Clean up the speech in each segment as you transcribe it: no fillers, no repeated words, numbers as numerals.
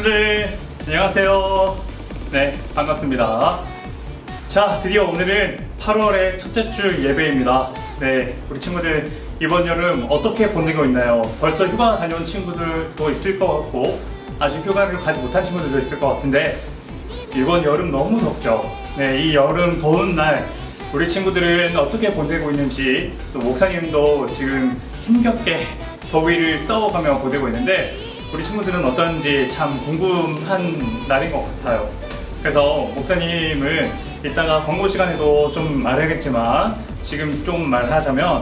친구들 안녕하세요. 네, 반갑습니다. 자, 드디어 오늘은 8월의 첫째 주 예배입니다. 네, 우리 친구들 이번 여름 어떻게 보내고 있나요? 벌써 휴가 다녀온 친구들도 있을 것 같고 아직 휴가를 가지 못한 친구들도 있을 것 같은데 이번 여름 너무 덥죠. 네, 이 여름 더운 날 우리 친구들은 어떻게 보내고 있는지, 또 목사님도 지금 힘겹게 더위를 싸워가며 보내고 있는데 우리 친구들은 어떤지 참 궁금한 날인 것 같아요. 그래서 목사님은 이따가 광고 시간에도 좀 말하겠지만 지금 좀 말하자면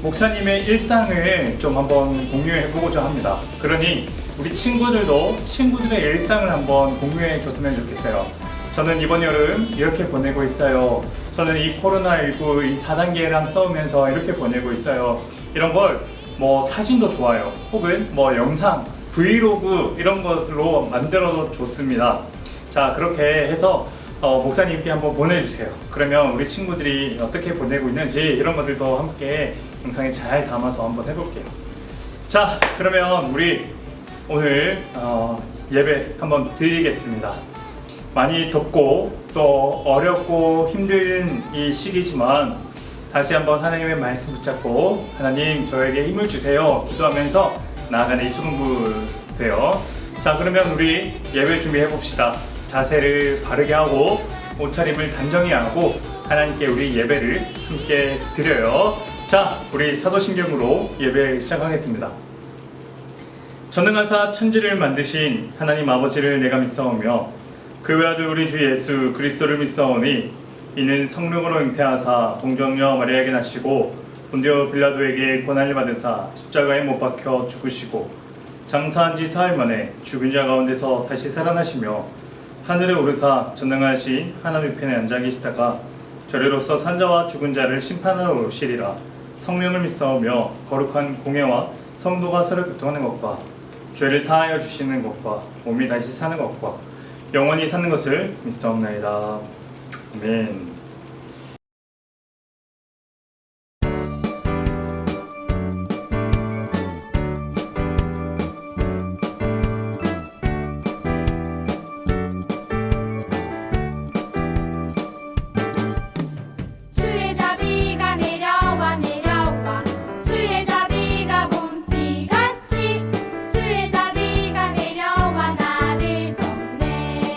목사님의 일상을 좀 한번 공유해 보고자 합니다. 그러니 우리 친구들도 친구들의 일상을 한번 공유해 줬으면 좋겠어요. 저는 이번 여름 이렇게 보내고 있어요. 저는 이 코로나19 이 4단계랑 싸우면서 이렇게 보내고 있어요. 이런 걸 뭐 사진도 좋아요. 혹은 뭐 영상, 브이로그 이런 것들로 만들어도 좋습니다. 자, 그렇게 해서 목사님께 한번 보내주세요. 그러면 우리 친구들이 어떻게 보내고 있는지 이런 것들도 함께 영상에 잘 담아서 한번 해볼게요. 자, 그러면 우리 오늘 예배 한번 드리겠습니다. 많이 덥고 또 어렵고 힘든 이 시기지만 다시 한번 하나님의 말씀 붙잡고 하나님 저에게 힘을 주세요 기도하면서 나아가는 이 청부 돼요. 자, 그러면 우리 예배 준비해 봅시다. 자세를 바르게 하고 옷차림을 단정히 하고 하나님께 우리 예배를 함께 드려요. 자, 우리 사도신경으로 예배 시작하겠습니다. 전능하사 천지를 만드신 하나님 아버지를 내가 믿사오며 그 외아들 우리 주 예수 그리스도를 믿사오니 이는 성령으로 잉태하사 동정녀 마리아에게 나시고 본디오 빌라도에게 고난을 받으사 십자가에 못 박혀 죽으시고 장사한 지 사흘 만에 죽은 자 가운데서 다시 살아나시며 하늘에 오르사 전능하신 하나님 우편에 앉아 계시다가 저리로서 산자와 죽은 자를 심판하러 오시리라. 성령을 믿사오며 거룩한 공예와 성도가 서로 교통하는 것과 죄를 사하여 주시는 것과 몸이 다시 사는 것과 영원히 사는 것을 믿사옵나이다. 아멘. 주의 자비가 내려와 내려와 주의 자비가 봄비같이 주의 자비가 내려와 나를 덮네.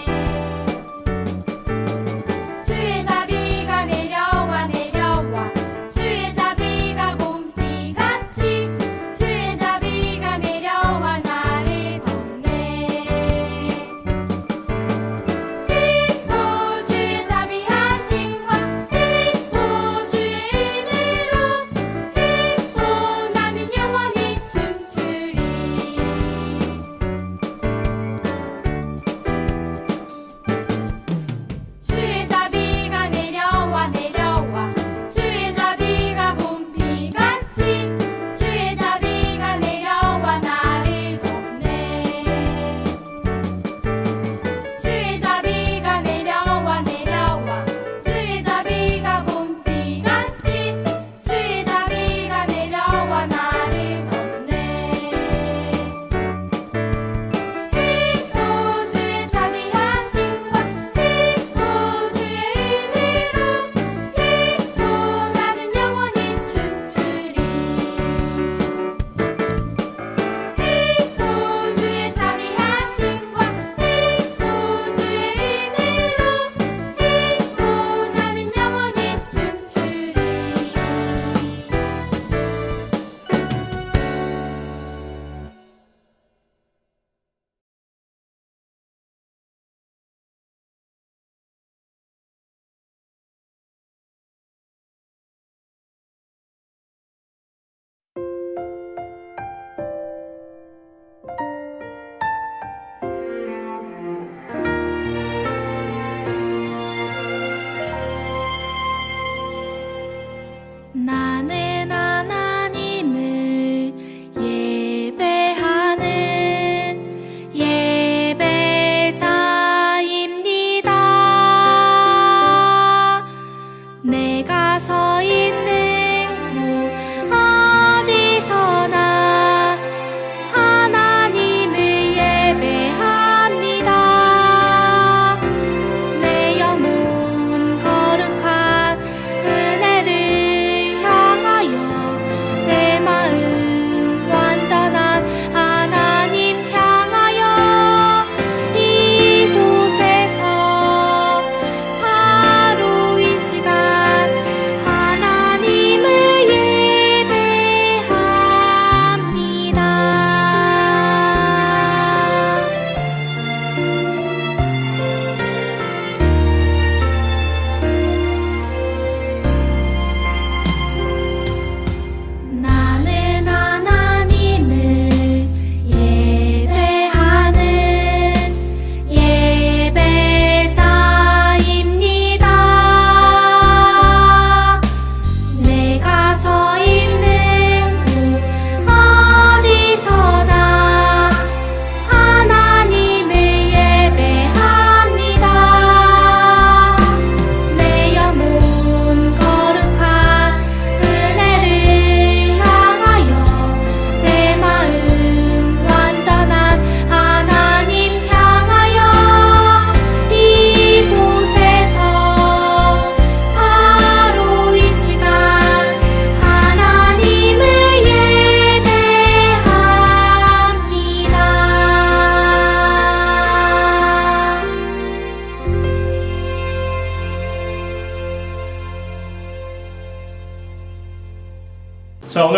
주의 자비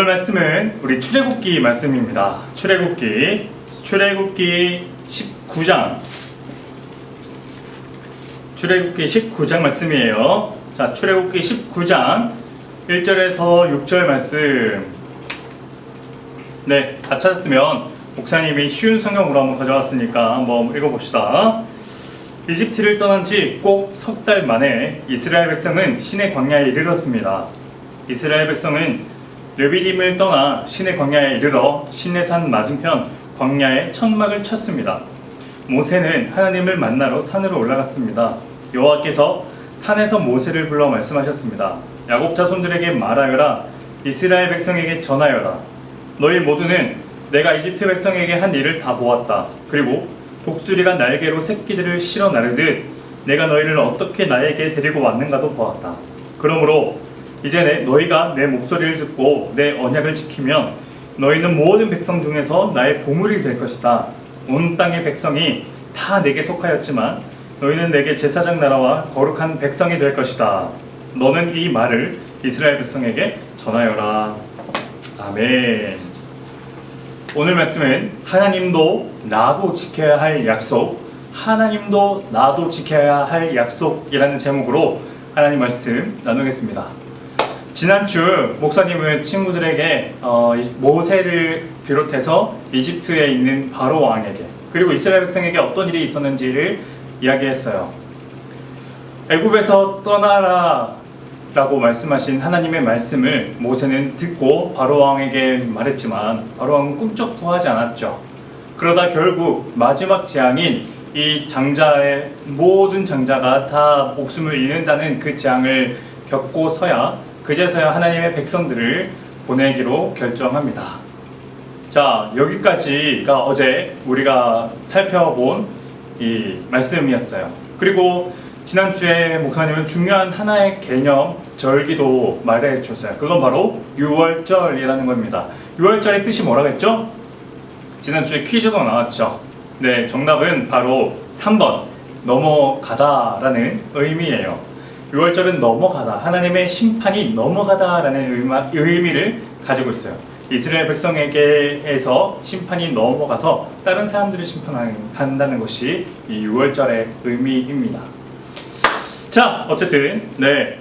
오늘 말씀은 우리 출애굽기 말씀입니다. 출애굽기 19장. 출애굽기 19장 말씀이에요. 자, 출애굽기 19장 1절에서 6절 말씀. 네, 다 찾았으면 목사님이 쉬운 성경으로 한번 가져왔으니까 한번 읽어봅시다. 이집트를 떠난 지 꼭 석 달 만에 이스라엘 백성은 시내 광야에 이르렀습니다. 이스라엘 백성은 르비딤을 떠나 시내 광야에 이르러 시내산 맞은편 광야에 천막을 쳤습니다. 모세는 하나님을 만나러 산으로 올라갔습니다. 여호와께서 산에서 모세를 불러 말씀하셨습니다. 야곱 자손들에게 말하여라. 이스라엘 백성에게 전하여라. 너희 모두는 내가 이집트 백성에게 한 일을 다 보았다. 그리고 독수리가 날개로 새끼들을 실어 나르듯 내가 너희를 어떻게 나에게 데리고 왔는가도 보았다. 그러므로 이제 너희가 내 목소리를 듣고 내 언약을 지키면 너희는 모든 백성 중에서 나의 보물이 될 것이다. 온 땅의 백성이 다 내게 속하였지만 너희는 내게 제사장 나라와 거룩한 백성이 될 것이다. 너는 이 말을 이스라엘 백성에게 전하여라. 아멘. 오늘 말씀은 하나님도 나도 지켜야 할 약속, 하나님도 나도 지켜야 할 약속이라는 제목으로 하나님 말씀 나누겠습니다. 지난주 목사님은 친구들에게 모세를 비롯해서 이집트에 있는 바로 왕에게 그리고 이스라엘 백성에게 어떤 일이 있었는지를 이야기했어요. 애굽에서 떠나라 라고 말씀하신 하나님의 말씀을 모세는 듣고 바로 왕에게 말했지만 바로 왕은 꿈쩍도 하지 않았죠. 그러다 결국 마지막 재앙인 이 장자의 모든 장자가 다 목숨을 잃는다는 그 재앙을 겪고서야 그제서야 하나님의 백성들을 보내기로 결정합니다. 자, 여기까지가 어제 우리가 살펴본 이 말씀이었어요. 그리고 지난주에 목사님은 중요한 하나의 개념, 절기도 말해 줬어요. 그건 바로 유월절이라는 겁니다. 유월절의 뜻이 뭐라고 했죠? 지난주에 퀴즈도 나왔죠. 네, 정답은 바로 3번 넘어가다라는 의미예요. 유월절은 넘어가다, 하나님의 심판이 넘어가다라는 의미를 가지고 있어요. 이스라엘 백성에게서 심판이 넘어가서 다른 사람들을 심판한다는 것이 이 유월절의 의미입니다. 자, 어쨌든 네,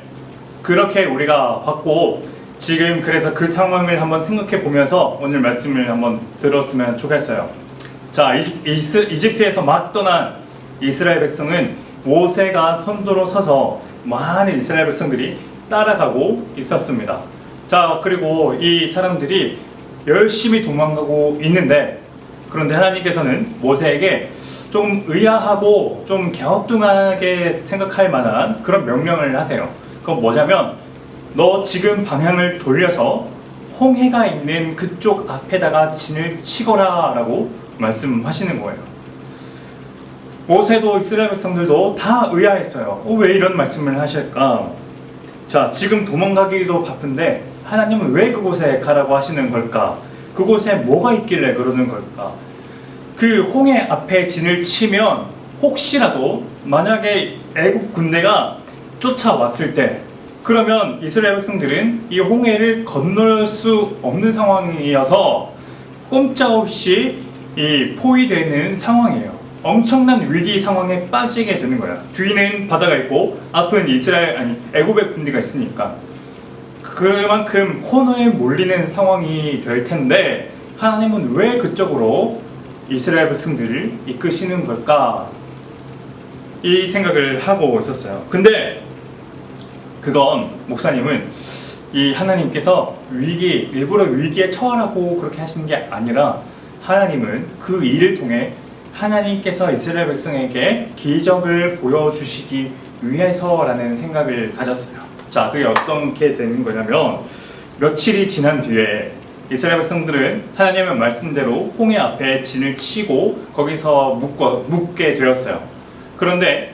그렇게 우리가 봤고 지금 그래서 그 상황을 한번 생각해 보면서 오늘 말씀을 한번 들었으면 좋겠어요. 자, 이집트에서 막 떠난 이스라엘 백성은 모세가 선두로 서서 많은 이스라엘 백성들이 따라가고 있었습니다. 자, 그리고 이 사람들이 열심히 도망가고 있는데 그런데 하나님께서는 모세에게 좀 의아하고 좀 갸우뚱하게 생각할 만한 그런 명령을 하세요. 그건 뭐냐면 너 지금 방향을 돌려서 홍해가 있는 그쪽 앞에다가 진을 치거라 라고 말씀하시는 거예요. 모세도 이스라엘 백성들도 다 의아했어요. 왜 이런 말씀을 하실까? 자, 지금 도망가기도 바쁜데 하나님은 왜 그곳에 가라고 하시는 걸까? 그곳에 뭐가 있길래 그러는 걸까? 그 홍해 앞에 진을 치면 혹시라도 만약에 애국 군대가 쫓아왔을 때 그러면 이스라엘 백성들은 이 홍해를 건널 수 없는 상황이어서 꼼짝없이 이 포위되는 상황이에요. 엄청난 위기 상황에 빠지게 되는 거야. 뒤는 바다가 있고 앞은 애굽의 군대가 있으니까 그만큼 코너에 몰리는 상황이 될 텐데 하나님은 왜 그쪽으로 이스라엘 백성들을 이끄시는 걸까? 이 생각을 하고 있었어요. 근데 그건 목사님은 이 하나님께서 일부러 위기에 처하라고 그렇게 하시는 게 아니라 하나님은 그 일을 통해 하나님께서 이스라엘 백성에게 기적을 보여주시기 위해서라는 생각을 가졌어요. 자, 그게 어떻게 되는 거냐면 며칠이 지난 뒤에 이스라엘 백성들은 하나님의 말씀대로 홍해 앞에 진을 치고 거기서 묵게 되었어요. 그런데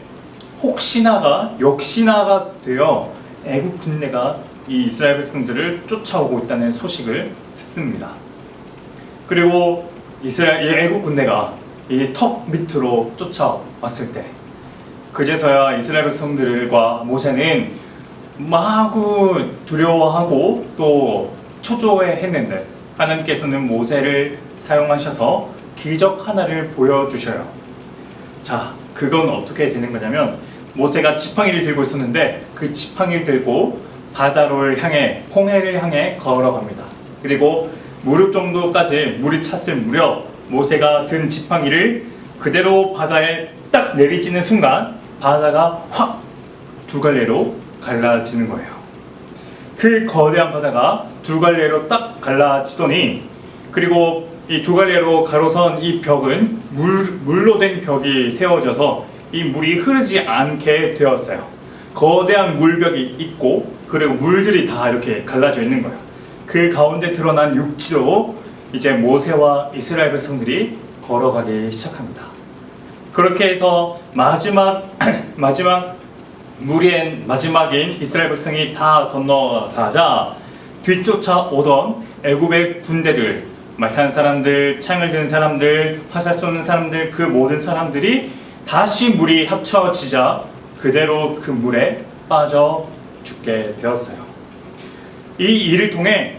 역시나가 되어 애국 군대가 이 이스라엘 백성들을 쫓아오고 있다는 소식을 듣습니다. 그리고 이 애국 군대가 이 턱 밑으로 쫓아왔을 때 그제서야 이스라엘 백성들과 모세는 마구 두려워하고 또 초조해했는데 하나님께서는 모세를 사용하셔서 기적 하나를 보여주셔요. 자, 그건 어떻게 되는 거냐면 모세가 지팡이를 들고 있었는데 그 지팡이를 들고 바다를 향해 홍해를 향해 걸어갑니다. 그리고 무릎 정도까지 물이 찼을 무렵 모세가 든 지팡이를 그대로 바다에 딱 내리치는 순간 바다가 확 두 갈래로 갈라지는 거예요. 그 거대한 바다가 두 갈래로 딱 갈라지더니 그리고 이 두 갈래로 가로선 이 벽은 물로 된 벽이 세워져서 이 물이 흐르지 않게 되었어요. 거대한 물벽이 있고 그리고 물들이 다 이렇게 갈라져 있는 거예요. 그 가운데 드러난 육지로 이제 모세와 이스라엘 백성들이 걸어가기 시작합니다. 그렇게 해서 마지막인 이스라엘 백성이 다 건너가자 뒤쫓아 오던 애굽의 군대들, 말 타는 사람들, 창을 든 사람들, 화살 쏘는 사람들, 그 모든 사람들이 다시 물이 합쳐지자 그대로 그 물에 빠져 죽게 되었어요. 이 일을 통해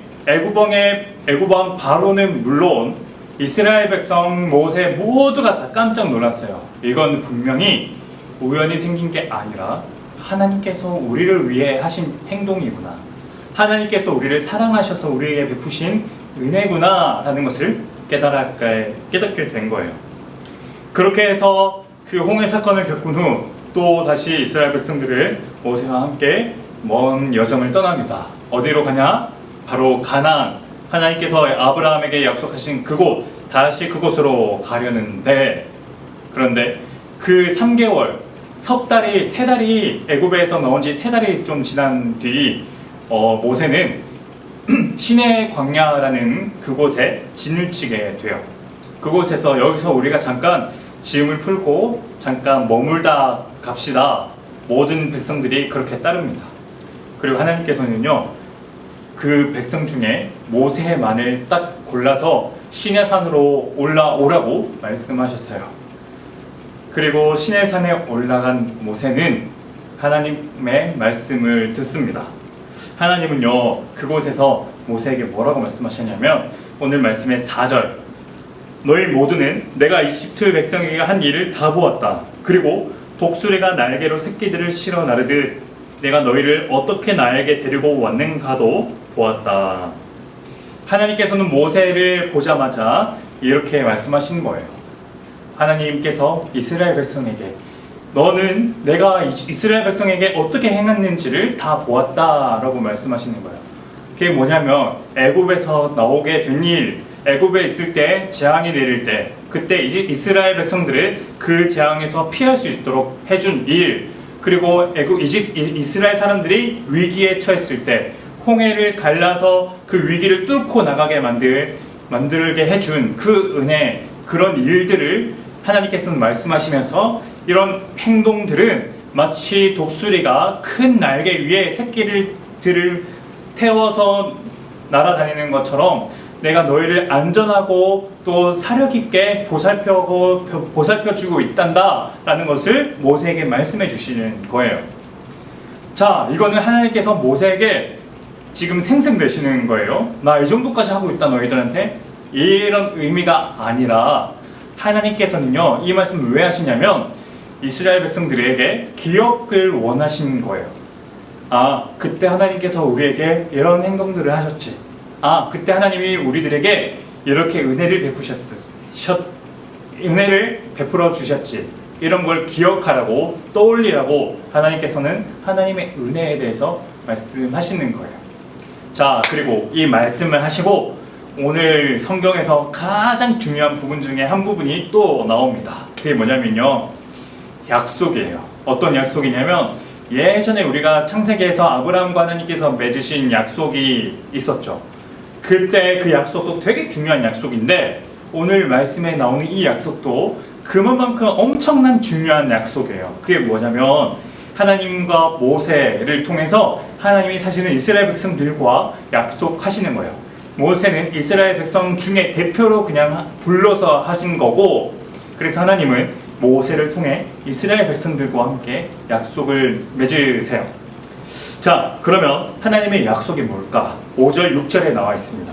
애굽왕 바로는 물론 이스라엘 백성 모세 모두가 다 깜짝 놀랐어요. 이건 분명히 우연히 생긴 게 아니라 하나님께서 우리를 위해 하신 행동이구나. 하나님께서 우리를 사랑하셔서 우리에게 베푸신 은혜구나 라는 것을 깨닫게 된 거예요. 그렇게 해서 그 홍해 사건을 겪은 후 또 다시 이스라엘 백성들은 모세와 함께 먼 여정을 떠납니다. 어디로 가냐? 바로 가나안, 하나님께서 아브라함에게 약속하신 그곳, 다시 그곳으로 가려는데, 그런데 그 3개월, 세 달이 애굽에서 나온 지 3달이 좀 지난 뒤 모세는 시내 광야라는 그곳에 진을 치게 돼요. 그곳에서 여기서 우리가 잠깐 짐을 풀고 잠깐 머물다 갑시다. 모든 백성들이 그렇게 따릅니다. 그리고 하나님께서는요, 그 백성 중에 모세만을 딱 골라서 시내산으로 올라오라고 말씀하셨어요. 그리고 시내산에 올라간 모세는 하나님의 말씀을 듣습니다. 하나님은요, 그곳에서 모세에게 뭐라고 말씀하셨냐면 오늘 말씀의 4절, 너희 모두는 내가 이집트 백성에게 한 일을 다 보았다. 그리고 독수리가 날개로 새끼들을 실어 나르듯 내가 너희를 어떻게 나에게 데리고 왔는가도 보았다. 하나님께서는 모세를 보자마자 이렇게 말씀하신 거예요. 하나님께서 이스라엘 백성에게 너는 내가 이스라엘 백성에게 어떻게 행했는지를 다 보았다라고 말씀하시는 거예요. 그게 뭐냐면 애굽에서 나오게 된 일, 애굽에 있을 때 재앙이 내릴 때 그때 이스라엘 백성들을 그 재앙에서 피할 수 있도록 해준 일, 그리고 이스라엘 사람들이 위기에 처했을 때 홍해를 갈라서 그 위기를 뚫고 나가게 만들게 해준 그 은혜, 그런 일들을 하나님께서는 말씀하시면서 이런 행동들은 마치 독수리가 큰 날개 위에 새끼들을 태워서 날아다니는 것처럼 내가 너희를 안전하고 또 사력 있게 보살펴주고 있단다 라는 것을 모세에게 말씀해 주시는 거예요. 자, 이거는 하나님께서 모세에게 지금 생색내시는 거예요. 나 이 정도까지 하고 있다 너희들한테, 이런 의미가 아니라 하나님께서는요, 이 말씀을 왜 하시냐면 이스라엘 백성들에게 기억을 원하시는 거예요. 아, 그때 하나님께서 우리에게 이런 행동들을 하셨지. 아, 그때 하나님이 우리들에게 이렇게 은혜를 베풀어 주셨지. 이런 걸 기억하라고, 떠올리라고 하나님께서는 하나님의 은혜에 대해서 말씀하시는 거예요. 자, 그리고 이 말씀을 하시고 오늘 성경에서 가장 중요한 부분 중에 한 부분이 또 나옵니다. 그게 뭐냐면요, 약속이에요. 어떤 약속이냐면 예전에 우리가 창세기에서 아브라함과 하나님께서 맺으신 약속이 있었죠. 그때 그 약속도 되게 중요한 약속인데 오늘 말씀에 나오는 이 약속도 그만큼 엄청난 중요한 약속이에요. 그게 뭐냐면 하나님과 모세를 통해서 하나님이 사실은 이스라엘 백성들과 약속하시는 거예요. 모세는 이스라엘 백성 중에 대표로 그냥 불러서 하신 거고, 그래서 하나님은 모세를 통해 이스라엘 백성들과 함께 약속을 맺으세요. 자, 그러면 하나님의 약속이 뭘까? 5절, 6절에 나와 있습니다.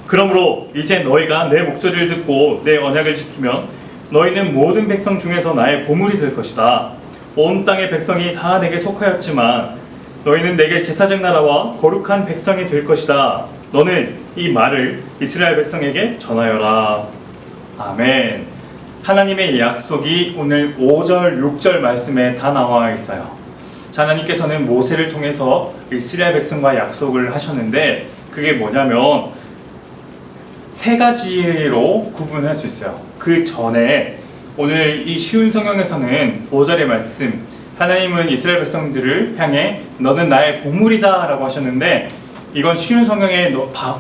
그러므로 이제 너희가 내 목소리를 듣고 내 언약을 지키면 너희는 모든 백성 중에서 나의 보물이 될 것이다. 온 땅의 백성이 다 내게 속하였지만 너희는 내게 제사장 나라와 거룩한 백성이 될 것이다. 너는 이 말을 이스라엘 백성에게 전하여라. 아멘. 하나님의 약속이 오늘 5절, 6절 말씀에 다 나와 있어요. 자, 하나님께서는 모세를 통해서 이스라엘 백성과 약속을 하셨는데 그게 뭐냐면 세 가지로 구분할 수 있어요. 그 전에 오늘 이 쉬운 성경에서는 5절의 말씀, 하나님은 이스라엘 백성들을 향해 너는 나의 보물이다 라고 하셨는데 이건 쉬운 성경에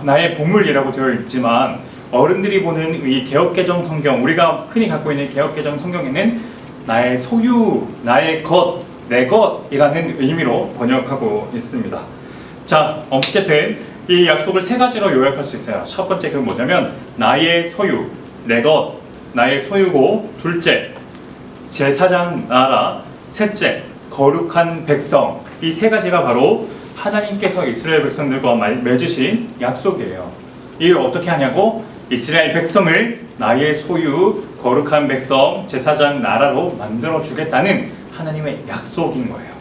나의 보물이라고 되어 있지만 어른들이 보는 이 개역개정 성경, 우리가 흔히 갖고 있는 개역개정 성경에는 나의 소유, 나의 것, 내 것이라는 의미로 번역하고 있습니다. 자, 어쨌든 이 약속을 세 가지로 요약할 수 있어요. 첫 번째 그 뭐냐면 나의 소유, 내 것, 나의 소유고, 둘째 제사장 나라, 셋째 거룩한 백성. 이 세 가지가 바로 하나님께서 이스라엘 백성들과 맺으신 약속이에요. 이걸 어떻게 하냐고? 이스라엘 백성을 나의 소유, 거룩한 백성, 제사장 나라로 만들어 주겠다는 하나님의 약속인 거예요.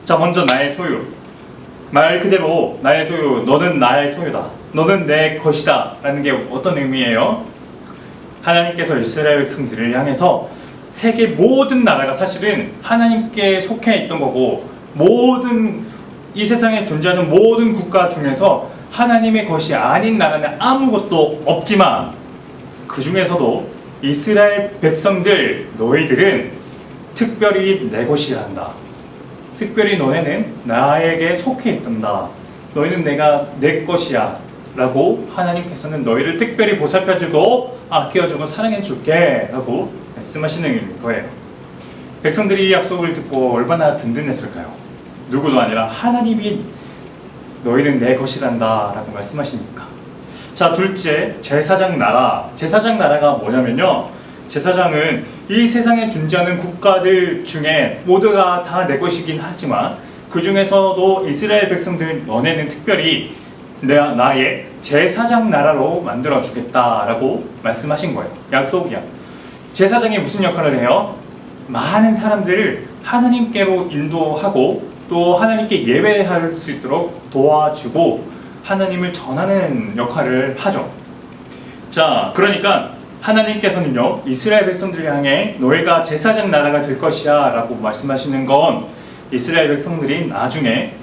자, 먼저 나의 소유. 말 그대로 나의 소유, 너는 나의 소유다. 너는 내 것이다. 라는 게 어떤 의미예요? 하나님께서 이스라엘 백성들을 향해서 세계 모든 나라가 사실은 하나님께 속해 있던 거고 모든 이 세상에 존재하는 모든 국가 중에서 하나님의 것이 아닌 나라는 아무것도 없지만 그 중에서도 이스라엘 백성들 너희들은 특별히 내 것이란다. 특별히 너네는 나에게 속해 있단다. 너희는 내가 내 것이야 라고 하나님께서는 너희를 특별히 보살펴주고 아껴주고 사랑해줄게 라고 말씀하시는 거예요. 백성들이 이 약속을 듣고 얼마나 든든했을까요? 누구도 아니라 하나님이 너희는 내 것이란다 라고 말씀하시니까. 자, 둘째 제사장 나라. 제사장 나라가 뭐냐면요, 제사장은 이 세상에 존재하는 국가들 중에 모두가 다 내 것이긴 하지만 그 중에서도 이스라엘 백성들 너네는 특별히 나의 제사장 나라로 만들어 주겠다라고 말씀하신 거예요. 약속이야. 제사장이 무슨 역할을 해요? 많은 사람들을 하나님께로 인도하고 또 하나님께 예배할 수 있도록 도와주고 하나님을 전하는 역할을 하죠. 자, 그러니까 하나님께서는요 이스라엘 백성들을 향해 너희가 제사장 나라가 될 것이야 라고 말씀하시는 건 이스라엘 백성들이 나중에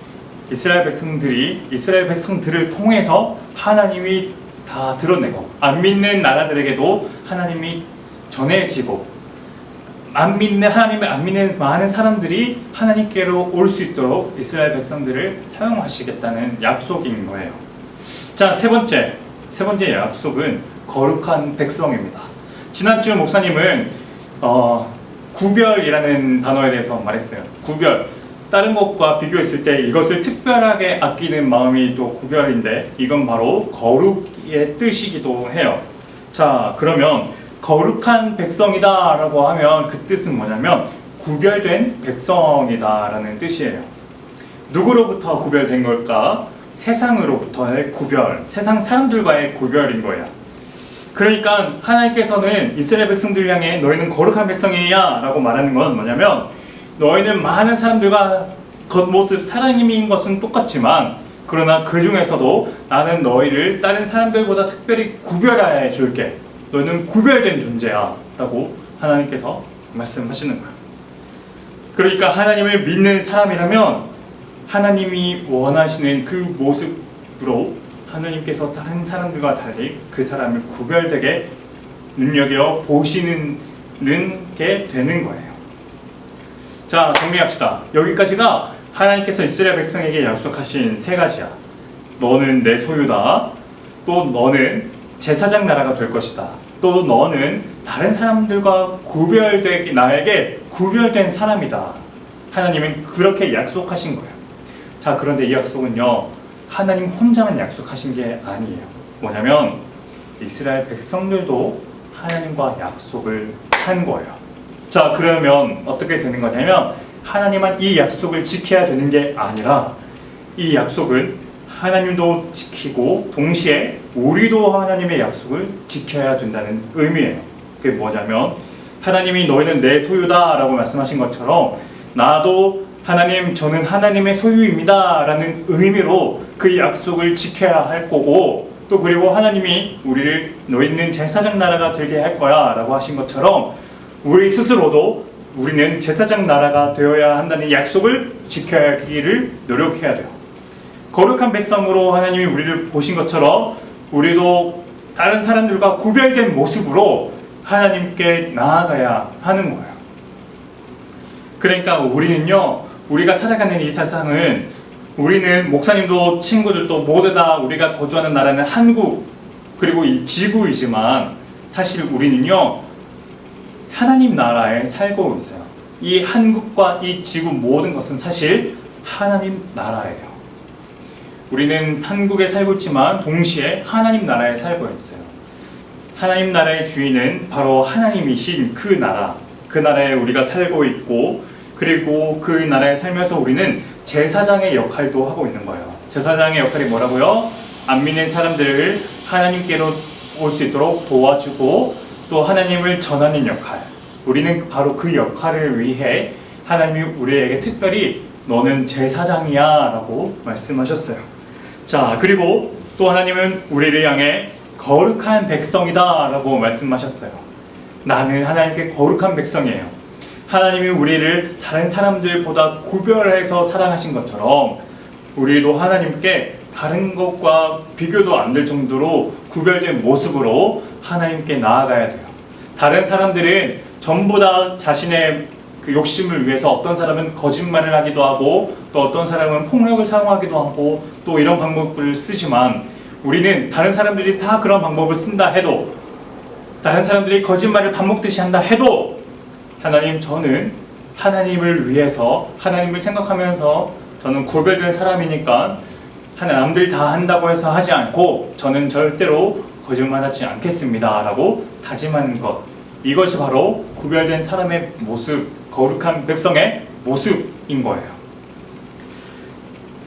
이스라엘 백성들을 통해서 하나님이 다 드러내고 안 믿는 나라들에게도 하나님이 전해지고 하나님을 안 믿는 많은 사람들이 하나님께로 올 수 있도록 이스라엘 백성들을 사용하시겠다는 약속인 거예요. 자, 세 번째 약속은 거룩한 백성입니다. 지난주 목사님은 구별이라는 단어에 대해서 말했어요. 구별. 다른 것과 비교했을 때 이것을 특별하게 아끼는 마음이 또 구별인데 이건 바로 거룩의 뜻이기도 해요. 자, 그러면 거룩한 백성이다 라고 하면 그 뜻은 뭐냐면 구별된 백성이다 라는 뜻이에요. 누구로부터 구별된 걸까? 세상으로부터의 구별, 세상 사람들과의 구별인 거예요. 그러니까 하나님께서는 이스라엘 백성들을 향해 너희는 거룩한 백성이야 라고 말하는 건 뭐냐면 너희는 많은 사람들과 겉모습 사랑임인 것은 똑같지만 그러나 그 중에서도 나는 너희를 다른 사람들보다 특별히 구별해 줄게. 너희는 구별된 존재야 라고 하나님께서 말씀하시는 거야. 그러니까 하나님을 믿는 사람이라면 하나님이 원하시는 그 모습으로 하나님께서 다른 사람들과 달리 그 사람을 구별되게 눈여겨 보시는 게 되는 거예요. 자, 정리합시다. 여기까지가 하나님께서 이스라엘 백성에게 약속하신 세 가지야. 너는 내 소유다. 또 너는 제사장 나라가 될 것이다. 또 너는 다른 사람들과 나에게 구별된 사람이다. 하나님은 그렇게 약속하신 거예요. 자, 그런데 이 약속은요 하나님 혼자만 약속하신 게 아니에요. 뭐냐면 이스라엘 백성들도 하나님과 약속을 한 거예요. 자, 그러면 어떻게 되는 거냐면 하나님만 이 약속을 지켜야 되는 게 아니라 이 약속은 하나님도 지키고 동시에 우리도 하나님의 약속을 지켜야 된다는 의미예요. 그게 뭐냐면 하나님이 너희는 내 소유다 라고 말씀하신 것처럼 나도 하나님 저는 하나님의 소유입니다 라는 의미로 그 약속을 지켜야 할 거고, 또 그리고 하나님이 우리를 너희는 제사장 나라가 되게 할 거야 라고 하신 것처럼 우리 스스로도 우리는 제사장 나라가 되어야 한다는 약속을 지켜야 하기를 노력해야 돼요. 거룩한 백성으로 하나님이 우리를 보신 것처럼 우리도 다른 사람들과 구별된 모습으로 하나님께 나아가야 하는 거예요. 그러니까 우리는요, 우리가 살아가는 이 세상은, 우리는 목사님도 친구들도 모두 다 우리가 거주하는 나라는 한국 그리고 이 지구이지만 사실 우리는요 하나님 나라에 살고 있어요. 이 한국과 이 지구 모든 것은 사실 하나님 나라예요. 우리는 한국에 살고 있지만 동시에 하나님 나라에 살고 있어요. 하나님 나라의 주인은 바로 하나님이신 그 나라, 그 나라에 우리가 살고 있고, 그리고 그 나라에 살면서 우리는 제사장의 역할도 하고 있는 거예요. 제사장의 역할이 뭐라고요? 안 믿는 사람들을 하나님께로 올 수 있도록 도와주고 또 하나님을 전하는 역할. 우리는 바로 그 역할을 위해 하나님이 우리에게 특별히 너는 제사장이야 라고 말씀하셨어요. 자, 그리고 또 하나님은 우리를 향해 거룩한 백성이다 라고 말씀하셨어요. 나는 하나님께 거룩한 백성이에요. 하나님이 우리를 다른 사람들보다 구별해서 사랑하신 것처럼 우리도 하나님께 다른 것과 비교도 안 될 정도로 구별된 모습으로 하나님께 나아가야 돼요. 다른 사람들은 전부 다 자신의 그 욕심을 위해서 어떤 사람은 거짓말을 하기도 하고 또 어떤 사람은 폭력을 사용하기도 하고 또 이런 방법을 쓰지만, 우리는 다른 사람들이 다 그런 방법을 쓴다 해도, 다른 사람들이 거짓말을 밥 먹듯이 한다 해도, 하나님 저는 하나님을 위해서 하나님을 생각하면서 저는 구별된 사람이니까 남들 다 한다고 해서 하지 않고 저는 절대로 거짓말하지 않겠습니다 라고 다짐하는 것, 이것이 바로 구별된 사람의 모습, 거룩한 백성의 모습인 거예요.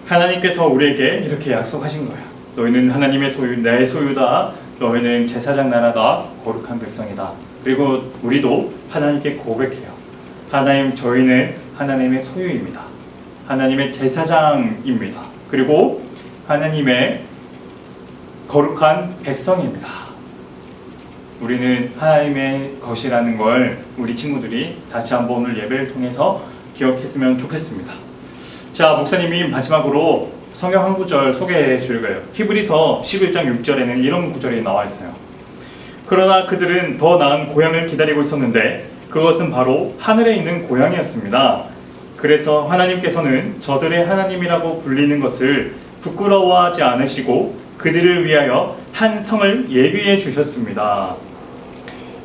하나님께서 우리에게 이렇게 약속하신 거예요. 너희는 하나님의 소유, 내 소유다. 너희는 제사장 나라다. 거룩한 백성이다. 그리고 우리도 하나님께 고백해요. 하나님, 저희는 하나님의 소유입니다. 하나님의 제사장입니다. 그리고 하나님의 거룩한 백성입니다. 우리는 하나님의 것이라는 걸 우리 친구들이 다시 한번 오늘 예배를 통해서 기억했으면 좋겠습니다. 자, 목사님이 마지막으로 성경 한 구절 소개해 줄 거예요. 히브리서 11장 6절에는 이런 구절이 나와 있어요. 그러나 그들은 더 나은 고향을 기다리고 있었는데 그것은 바로 하늘에 있는 고향이었습니다. 그래서 하나님께서는 저들의 하나님이라고 불리는 것을 부끄러워하지 않으시고 그들을 위하여 한 성을 예비해 주셨습니다.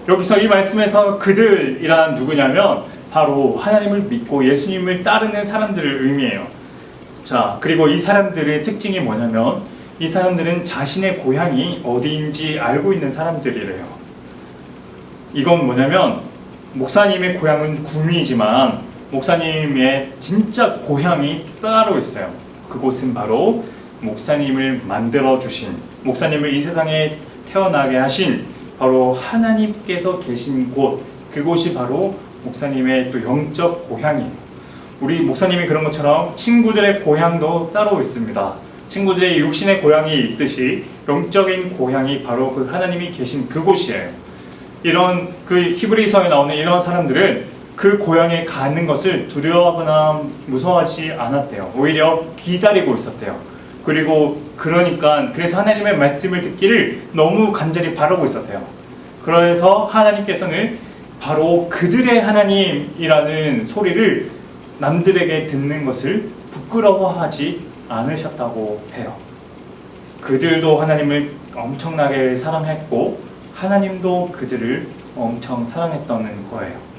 여기서 이 말씀에서 그들이란 누구냐면 바로 하나님을 믿고 예수님을 따르는 사람들을 의미해요. 자, 그리고 이 사람들의 특징이 뭐냐면 이 사람들은 자신의 고향이 어디인지 알고 있는 사람들이래요. 이건 뭐냐면 목사님의 고향은 구미이지만 목사님의 진짜 고향이 따로 있어요. 그곳은 바로 목사님을 만들어주신, 목사님을 이 세상에 태어나게 하신 바로 하나님께서 계신 곳, 그곳이 바로 목사님의 또 영적 고향이에요. 우리 목사님이 그런 것처럼 친구들의 고향도 따로 있습니다. 친구들의 육신의 고향이 있듯이 영적인 고향이 바로 그 하나님이 계신 그곳이에요. 이런 그 히브리서에 나오는 이런 사람들은 그 고향에 가는 것을 두려워하거나 무서워하지 않았대요. 오히려 기다리고 있었대요. 그리고 그래서 하나님의 말씀을 듣기를 너무 간절히 바라고 있었대요. 그래서 하나님께서는 바로 그들의 하나님이라는 소리를 남들에게 듣는 것을 부끄러워하지 않으셨다고 해요. 그들도 하나님을 엄청나게 사랑했고 하나님도 그들을 엄청 사랑했다는 거예요.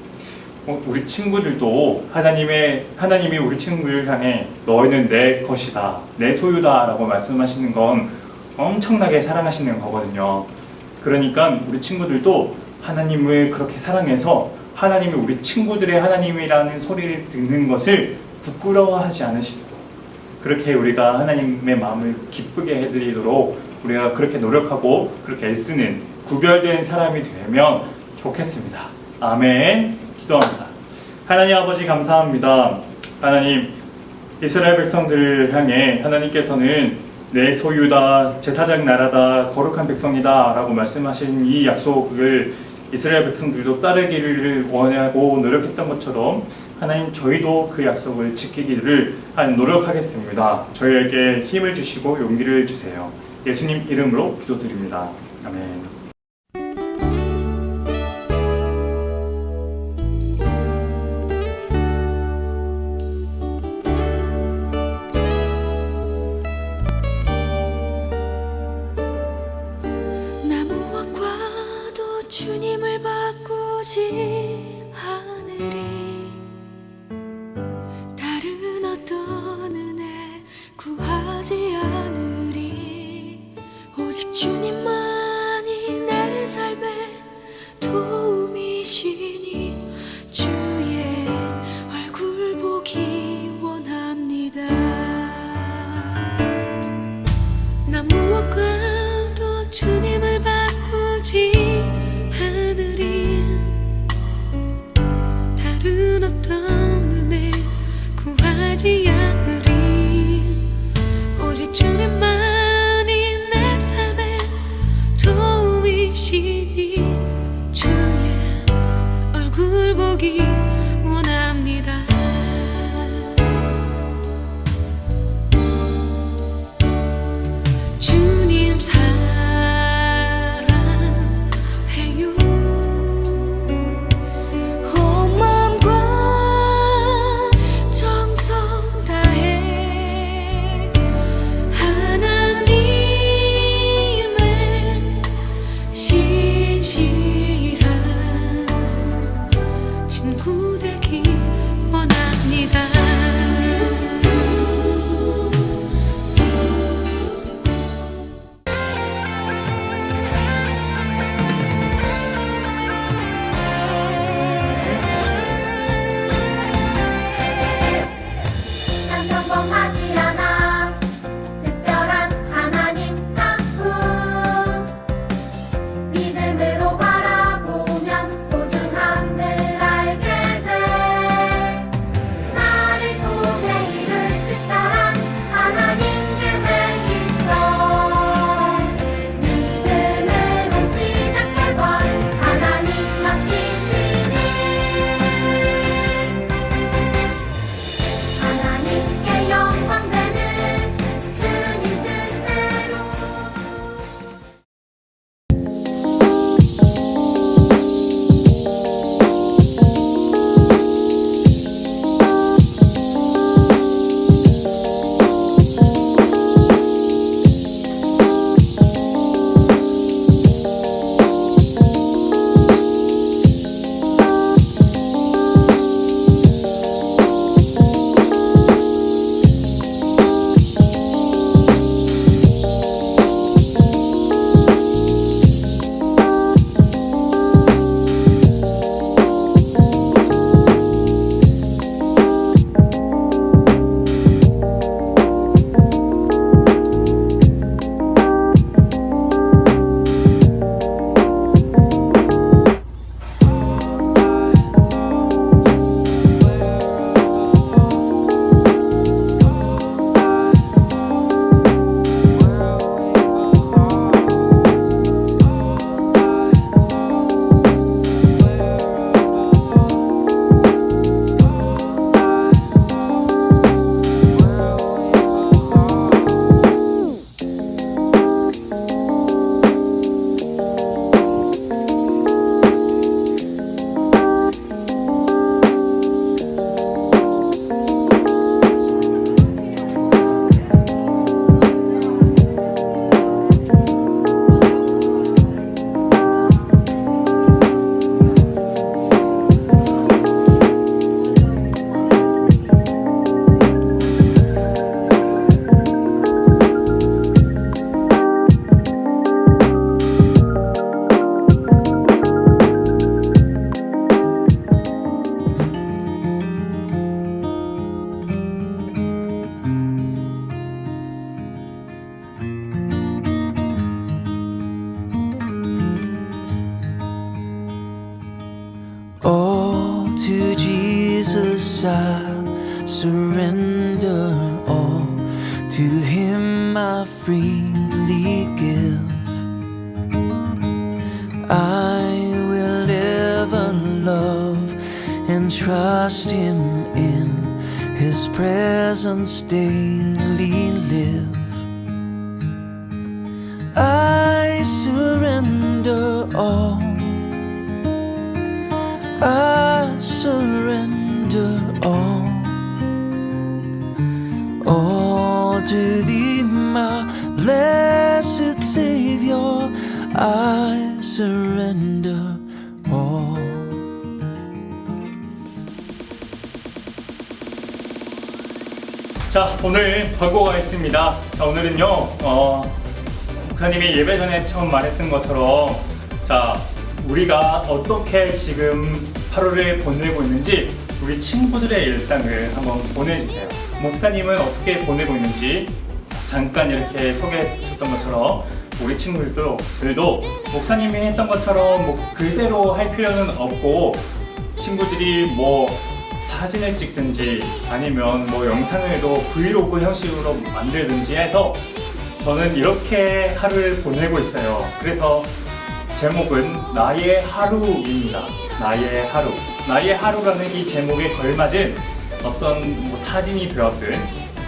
우리 친구들도 하나님이 우리 친구를 향해 너희는 내 것이다, 내 소유다 라고 말씀하시는 건 엄청나게 사랑하시는 거거든요. 그러니까 우리 친구들도 하나님을 그렇게 사랑해서 하나님이 우리 친구들의 하나님이라는 소리를 듣는 것을 부끄러워하지 않으시도록, 그렇게 우리가 하나님의 마음을 기쁘게 해드리도록 우리가 그렇게 노력하고 그렇게 애쓰는 구별된 사람이 되면 좋겠습니다. 아멘. 기도합니다. 하나님 아버지 감사합니다. 하나님, 이스라엘 백성들을 향해 하나님께서는 내 소유다, 제사장 나라다, 거룩한 백성이다 라고 말씀하신 이 약속을 이스라엘 백성들도 따르기를 원하고 노력했던 것처럼 하나님, 저희도 그 약속을 지키기를 노력하겠습니다. 저희에게 힘을 주시고 용기를 주세요. 예수님 이름으로 기도드립니다. 아멘. 나 무엇과도 주님을 바꾸지 않으리. 다른 어떤 은혜 구하지 않으리. 오직 주님만이 내 삶의 도움이시니 주의 얼굴 보기 원합니다. 나 무엇과도 주님을 바꾸지 않으리. 다른 어떤 은혜 구하지 않으리. 오직 주님만이 내 삶의 to Jesus I surrender all. To Him I freely give. I will ever love and trust Him, in His presence daily live. I surrender all. I surrender all to Thee, my blessed Savior. I surrender all. 자, 오늘 광고가 있습니다. 자, 오늘은요, 목사님이 예배 전에 처음 말했던 것처럼, 자, 우리가 어떻게 지금 8월을 보내고 있는지 우리 친구들의 일상을 한번 보내주세요. 목사님은 어떻게 보내고 있는지 잠깐 이렇게 소개해 줬던 것처럼 우리 친구들도 목사님이 했던 것처럼 뭐 그대로 할 필요는 없고, 친구들이 뭐 사진을 찍든지 아니면 뭐 영상을도 브이로그 형식으로 만들든지 해서 저는 이렇게 하루를 보내고 있어요. 그래서 제목은 나의 하루입니다. 나의 하루. 나의 하루라는 이 제목에 걸맞은 어떤 뭐 사진이 되었든,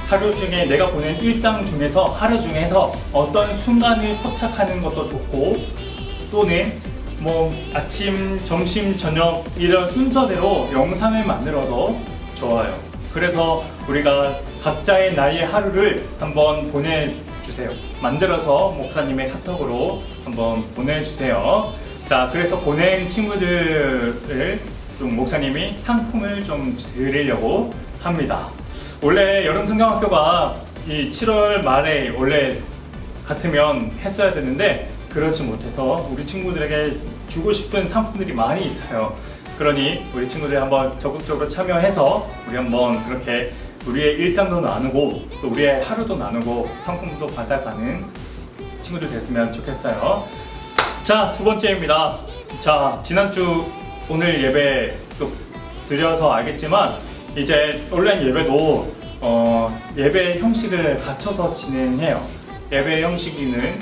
하루 중에 내가 보낸 일상 중에서 하루 중에서 어떤 순간을 포착하는 것도 좋고, 또는 뭐 아침, 점심, 저녁 이런 순서대로 영상을 만들어도 좋아요. 그래서 우리가 각자의 나의 하루를 한번 보내주세요. 만들어서 목사님의 카톡으로 한번 보내주세요. 자, 그래서 보낸 친구들을 좀 목사님이 상품을 좀 드리려고 합니다. 원래 여름 성경학교가 이 7월 말에 원래 같으면 했어야 되는데 그렇지 못해서 우리 친구들에게 주고 싶은 상품들이 많이 있어요. 그러니 우리 친구들 한번 적극적으로 참여해서 우리 한번 그렇게 우리의 일상도 나누고 또 우리의 하루도 나누고 상품도 받아가는 친구들 됐으면 좋겠어요. 자, 두 번째입니다. 자, 지난주 오늘 예배 또 드려서 알겠지만 이제 온라인 예배도 예배 형식을 갖춰서 진행해요. 예배 형식에는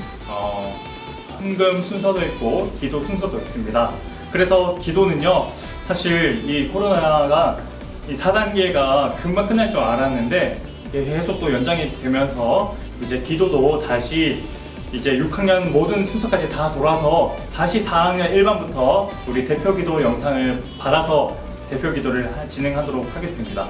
헌금 순서도 있고 기도 순서도 있습니다. 그래서 기도는요, 사실 이 코로나가 이 4단계가 금방 끝날 줄 알았는데 계속 또 연장이 되면서 이제 기도도 다시 이제 6학년 모든 순서까지 다 돌아서 다시 4학년 1반부터 우리 대표기도 영상을 받아서 대표기도를 진행하도록 하겠습니다.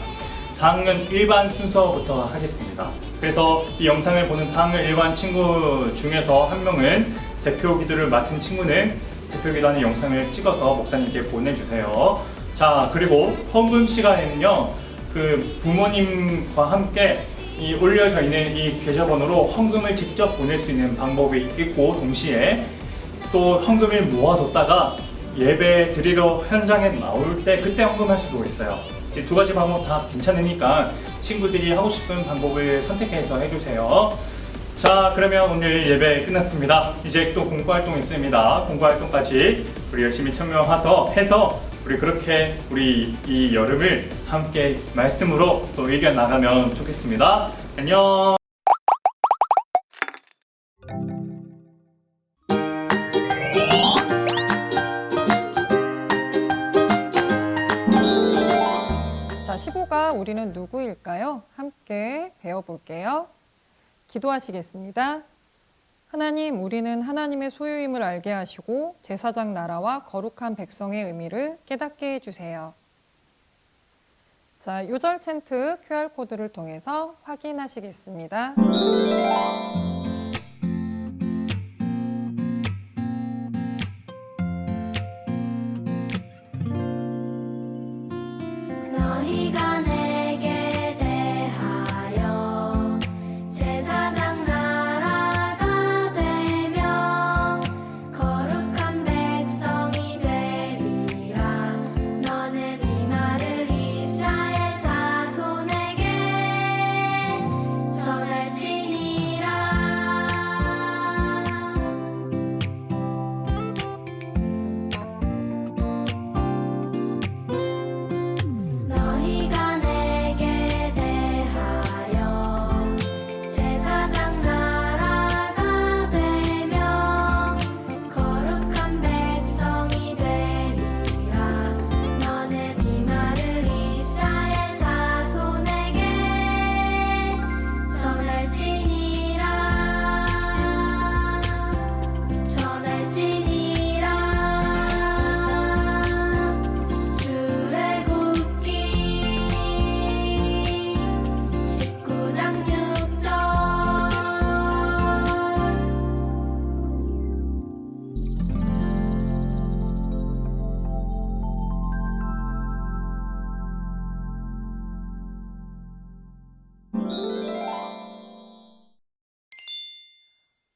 4학년 1반 순서부터 하겠습니다. 그래서 이 영상을 보는 4학년 1반 친구 중에서 한 명은 대표기도를 맡은 친구는 대표기도하는 영상을 찍어서 목사님께 보내주세요. 자, 그리고 헌금 시간에는요, 그 부모님과 함께 이 올려져 있는 이 계좌번호로 헌금을 직접 보낼 수 있는 방법이 있고, 동시에 또 헌금을 모아뒀다가 예배 드리러 현장에 나올 때 그때 헌금할 수도 있어요. 이 두 가지 방법 다 괜찮으니까 친구들이 하고 싶은 방법을 선택해서 해주세요. 자, 그러면 오늘 예배 끝났습니다. 이제 또 공부활동 있습니다. 공부활동까지 우리 열심히 참여해서 우리 그렇게 우리 이 여름을 함께 말씀으로 또 이겨나가면 좋겠습니다. 안녕. 자, 15가 우리는 누구일까요? 함께 배워볼게요. 기도하시겠습니다. 하나님, 우리는 하나님의 소유임을 알게 하시고 제사장 나라와 거룩한 백성의 의미를 깨닫게 해주세요. 자, 요절 챈트 QR코드를 통해서 확인하시겠습니다. 너희가 내게 대하여 제사장 나라가 되며 거룩한 백성이 되리라. 너는 이 말을 이스라엘 자손에게 전할지니라.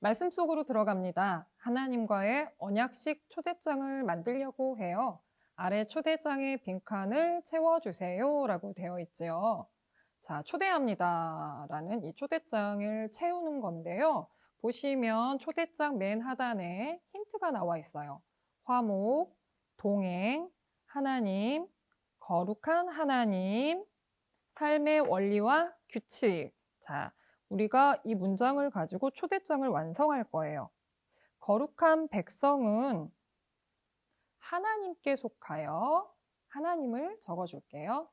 말씀 속으로 들어갑니다. 하나님과의 언약식 초대장을 만들려고 해요. 아래 초대장의 빈칸을 채워주세요 라고 되어 있지요. 자, 초대합니다 라는 이 초대장을 채우는 건데요. 보시면 초대장 맨 하단에 힌트가 나와 있어요. 화목, 동행, 하나님, 거룩한 하나님, 삶의 원리와 규칙. 자, 우리가 이 문장을 가지고 초대장을 완성할 거예요. 거룩한 백성은 하나님께 속하여 하나님을 적어줄게요.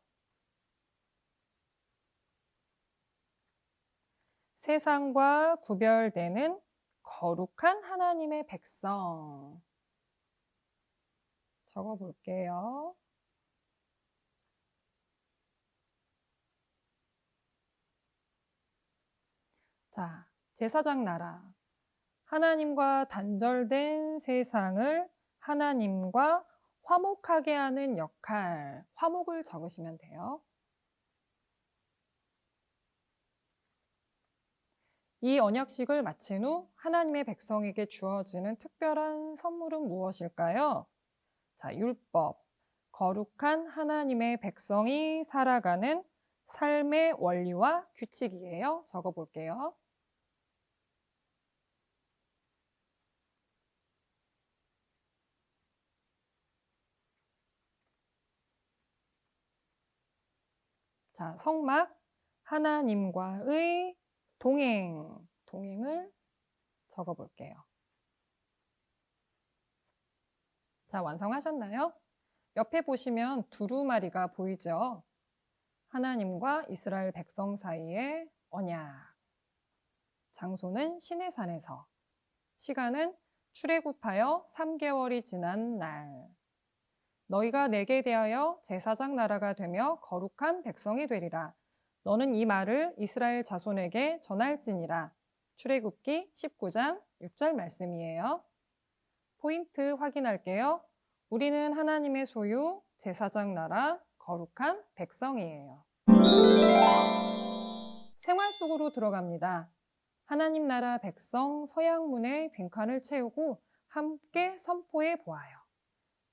세상과 구별되는 거룩한 하나님의 백성. 적어볼게요. 자, 제사장 나라. 하나님과 단절된 세상을 하나님과 화목하게 하는 역할, 화목을 적으시면 돼요. 이 언약식을 마친 후 하나님의 백성에게 주어지는 특별한 선물은 무엇일까요? 자, 율법, 거룩한 하나님의 백성이 살아가는 삶의 원리와 규칙이에요. 적어볼게요. 자, 성막, 하나님과의 동행을 적어볼게요. 자, 완성하셨나요? 옆에 보시면 두루마리가 보이죠? 하나님과 이스라엘 백성 사이의 언약. 장소는 시내산에서. 시간은 출애굽하여 3개월이 지난 날. 너희가 내게 대하여 제사장 나라가 되며 거룩한 백성이 되리라. 너는 이 말을 이스라엘 자손에게 전할지니라. 출애굽기 19장 6절 말씀이에요. 포인트 확인할게요. 우리는 하나님의 소유, 제사장 나라, 거룩한 백성이에요. 생활 속으로 들어갑니다. 하나님 나라 백성 서양문의 빈칸을 채우고 함께 선포해 보아요.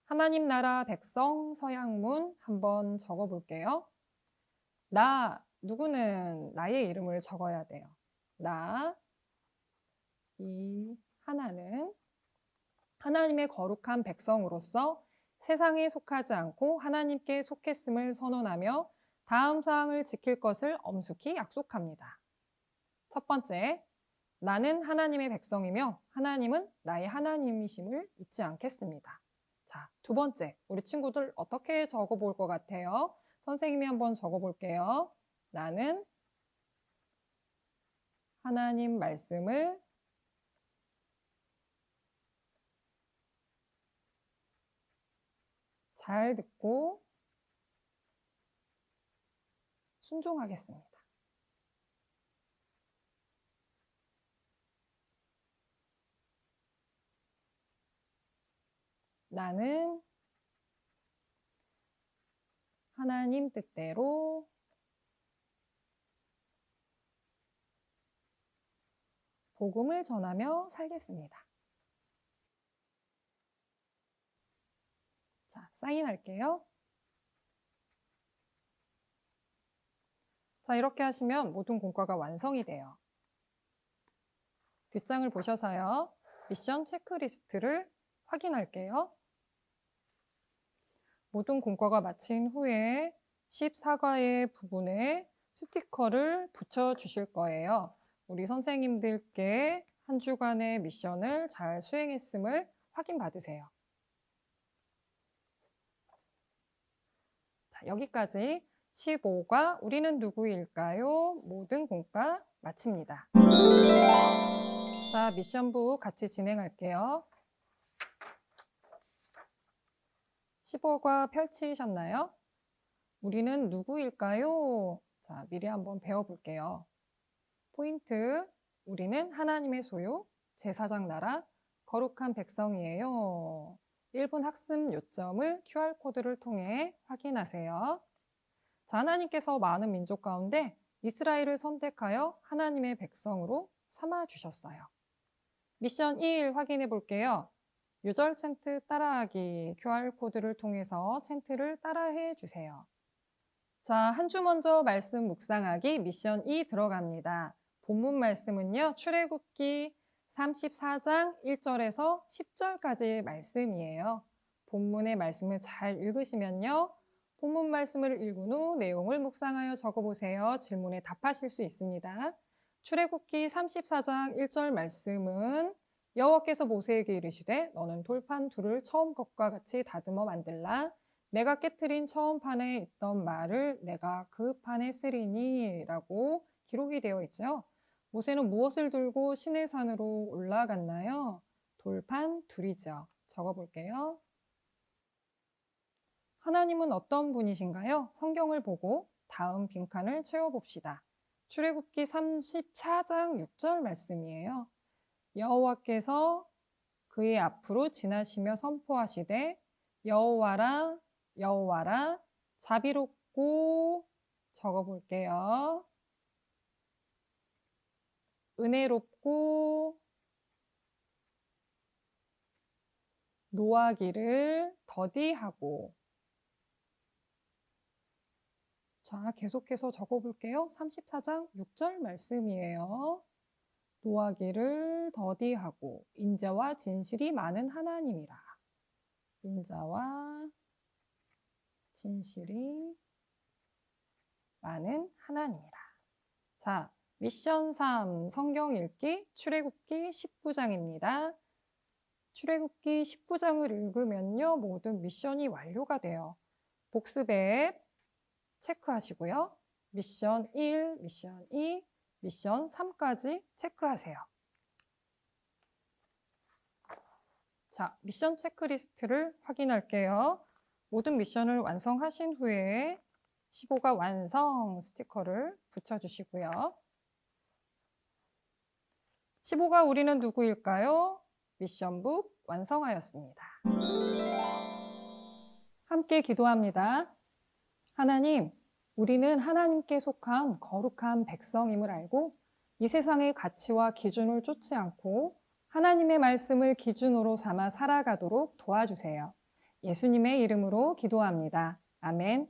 하나님 나라 백성 서양문 한번 적어볼게요. 누구는 나의 이름을 적어야 돼요. 이 하나는 하나님의 거룩한 백성으로서 세상에 속하지 않고 하나님께 속했음을 선언하며 다음 사항을 지킬 것을 엄숙히 약속합니다. 첫 번째, 나는 하나님의 백성이며 하나님은 나의 하나님이심을 잊지 않겠습니다. 자, 두 번째, 우리 친구들 어떻게 적어볼 것 같아요? 선생님이 한번 적어볼게요. 나는 하나님 말씀을 잘 듣고 순종하겠습니다. 나는 하나님 뜻대로 복음을 전하며 살겠습니다. 자, 사인할게요. 자, 이렇게 하시면 모든 공과가 완성이 돼요. 뒷장을 보셔서요. 미션 체크리스트를 확인할게요. 모든 공과가 마친 후에 14과의 부분에 스티커를 붙여주실 거예요. 우리 선생님들께 한 주간의 미션을 잘 수행했음을 확인받으세요. 자, 여기까지 15과 우리는 누구일까요? 모든 공과 마칩니다. 자, 미션부 같이 진행할게요. 15과 펼치셨나요? 우리는 누구일까요? 자, 미리 한번 배워볼게요. 포인트, 우리는 하나님의 소유, 제사장 나라, 거룩한 백성이에요. 1분 학습 요점을 QR코드를 통해 확인하세요. 자, 하나님께서 많은 민족 가운데 이스라엘을 선택하여 하나님의 백성으로 삼아주셨어요. 미션 1 확인해 볼게요. 유절 챈트 따라하기 QR코드를 통해서 챈트를 따라해 주세요. 자, 한 주 먼저 말씀 묵상하기 미션 2 들어갑니다. 본문 말씀은요, 출애굽기 34장 1절에서 10절까지의 말씀이에요. 본문의 말씀을 잘 읽으시면요, 본문 말씀을 읽은 후 내용을 묵상하여 적어보세요. 질문에 답하실 수 있습니다. 출애굽기 34장 1절 말씀은 여호와께서 모세에게 이르시되 너는 돌판 둘을 처음 것과 같이 다듬어 만들라. 내가 깨트린 처음 판에 있던 말을 내가 그 판에 쓰리니 라고 기록이 되어 있죠. 모세는 무엇을 들고 시내산으로 올라갔나요? 돌판 둘이죠. 적어볼게요. 하나님은 어떤 분이신가요? 성경을 보고 다음 빈칸을 채워봅시다. 출애굽기 34장 6절 말씀이에요. 여호와께서 그의 앞으로 지나시며 선포하시되 여호와라 여호와라 자비롭고 적어볼게요. 은혜롭고 노하기를 더디하고. 자, 계속해서 적어볼게요. 34장 6절 말씀이에요. 노하기를 더디하고 인자와 진실이 많은 하나님이라. 인자와 진실이 많은 하나님이라. 자, 미션 3 성경 읽기 출애굽기 19장입니다. 출애굽기 19장을 읽으면요, 모든 미션이 완료가 돼요. 복습 앱 체크하시고요. 미션 1, 미션 2, 미션 3까지 체크하세요. 자, 미션 체크리스트를 확인할게요. 모든 미션을 완성하신 후에 15가 완성 스티커를 붙여주시고요. 15가 우리는 누구일까요? 미션북 완성하였습니다. 함께 기도합니다. 하나님, 우리는 하나님께 속한 거룩한 백성임을 알고 이 세상의 가치와 기준을 쫓지 않고 하나님의 말씀을 기준으로 삼아 살아가도록 도와주세요. 예수님의 이름으로 기도합니다. 아멘.